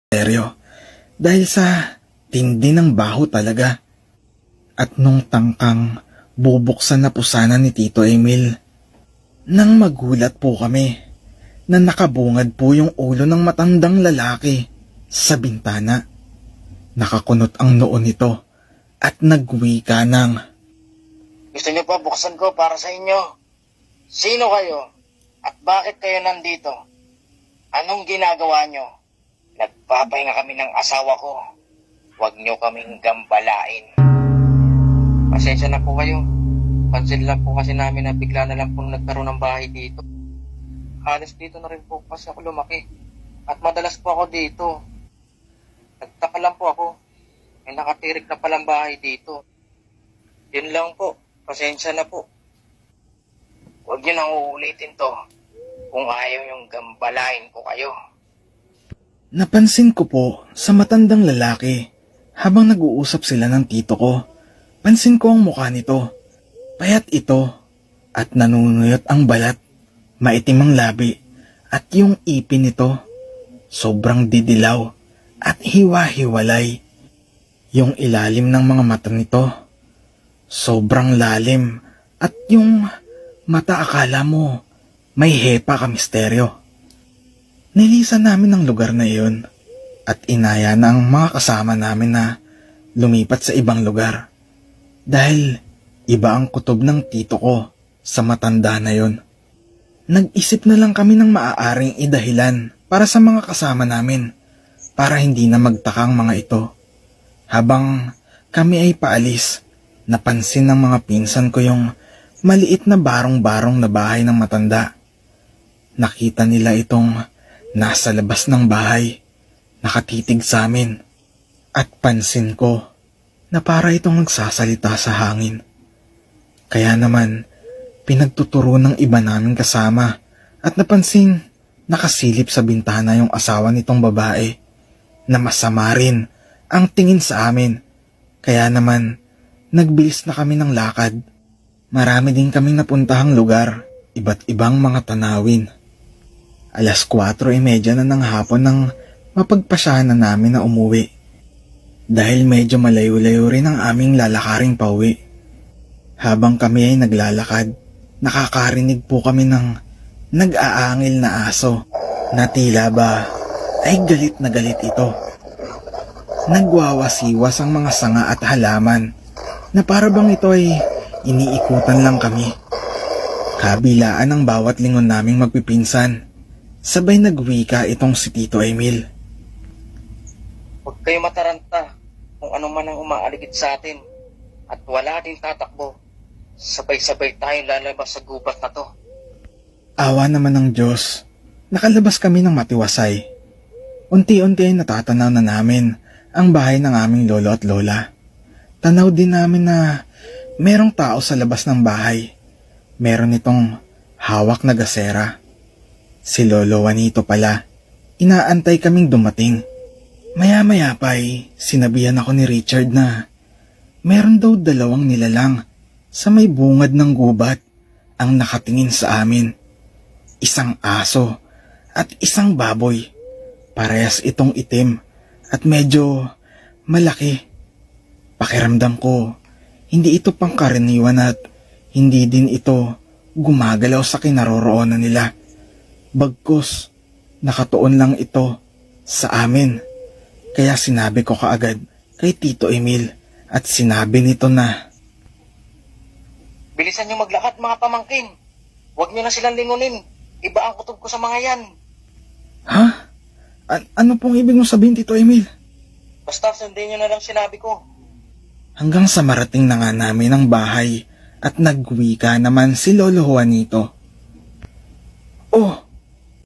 Seryo, dahil sa tindi ng baho talaga. At nung tangkang bubuksan na po sana ni Tito Emil, nang magulat po kami na nakabungad po yung ulo ng matandang lalaki sa bintana. Nakakunot ang noo nito at nagwika ng, Gusto niyo pa buksan ko para sa inyo? Sino kayo? At bakit kayo nandito? Anong ginagawa niyo? Nagpapahinga kami ng asawa ko. Huwag niyo kaming gambalain. Pasensya na po kayo. Pansin lang po kasi namin na bigla na lang po nagkaroon ng bahay dito. Halos dito na rin po kasi ako lumaki. At madalas po ako dito. Nagtaka lang po ako. May nakatirik na palang bahay dito. Yun lang po. Pasensya na po. Huwag niyo nang uulitin to. Kung ayaw yung gambalain ko kayo. napansin ko po sa matandang lalaki habang nag-uusap sila ng tito ko. Pansin ko ang mukha nito. Payat ito at nanunuyot ang balat. Maitim ang labi at yung ipin nito sobrang didilaw at hiwa-hiwalay. Yung ilalim ng mga mata nito sobrang lalim at yung mata akala mo may hepa ka misteryo. Nilisan namin ang lugar na iyon at inaya na ang mga kasama namin na lumipat sa ibang lugar. Dahil iba ang kutob ng tito ko sa matanda na yon. Nag-isip na lang kami ng maaaring idahilan para sa mga kasama namin para hindi na magtaka ang mga ito. Habang kami ay paalis, napansin ng mga pinsan ko yung maliit na barong-barong na bahay ng matanda. Nakita nila itong nasa labas ng bahay, nakatitig sa amin. At pansin ko na para itong nagsasalita sa hangin. Kaya naman, pinagtuturo ng iba naming kasama at napansin nakasilip sa bintana yung asawa nitong babae na masama rin ang tingin sa amin. Kaya naman, nagbilis na kami ng lakad. Marami din kaming napuntahang lugar, iba't ibang mga tanawin. 4:30 na ng hapon nang mapagpasyahan na namin na umuwi. Dahil medyo malayo-layo rin ang aming lalakaring pauwi. Habang kami ay naglalakad, nakakarinig po kami ng nag-aangil na aso na tila ba ay galit na galit ito. Nagwawasiwas ang mga sanga at halaman na para bang ito ay iniikutan lang kami. Kabilaan ang bawat lingon naming magpipinsan. Sabay nagwika itong si Tito Emil. Huwag kayo mataranta kung ano man ang umaaligid sa atin. At wala din tatakbo. Sabay-sabay tayong lalabas sa gubat na to. Awa naman ng Diyos, nakalabas kami ng matiwasay. Unti-unti ay natatanaw na namin ang bahay ng aming lolo at lola. Tanaw din namin na merong tao sa labas ng bahay. Meron itong hawak na gasera. Si Lolo Juanito pala. Inaantay kaming dumating. Maya-maya pa ay sinabihan ako ni Richard na meron daw 2 nilalang sa may bungad ng gubat ang nakatingin sa amin. Isang aso at isang baboy. Parehas itong itim at medyo malaki. Pakiramdam ko, hindi ito pangkaraniwan at hindi din ito gumagalaw sa kinaroroonan nila. Bagkus, nakatuon lang ito sa amin. Kaya sinabi ko kaagad kay Tito Emil at sinabi nito na, Bilisan niyo maglakad mga pamangkin. Huwag niyo na silang lingunin. Iba ang kutob ko sa mga yan. Ha? Ano pong ibig mong sabihin, Tito Emil? Basta sundin niyo na lang sinabi ko. Hanggang sa marating na nga namin ang bahay at nagwika naman si Lolo Juanito. Oh,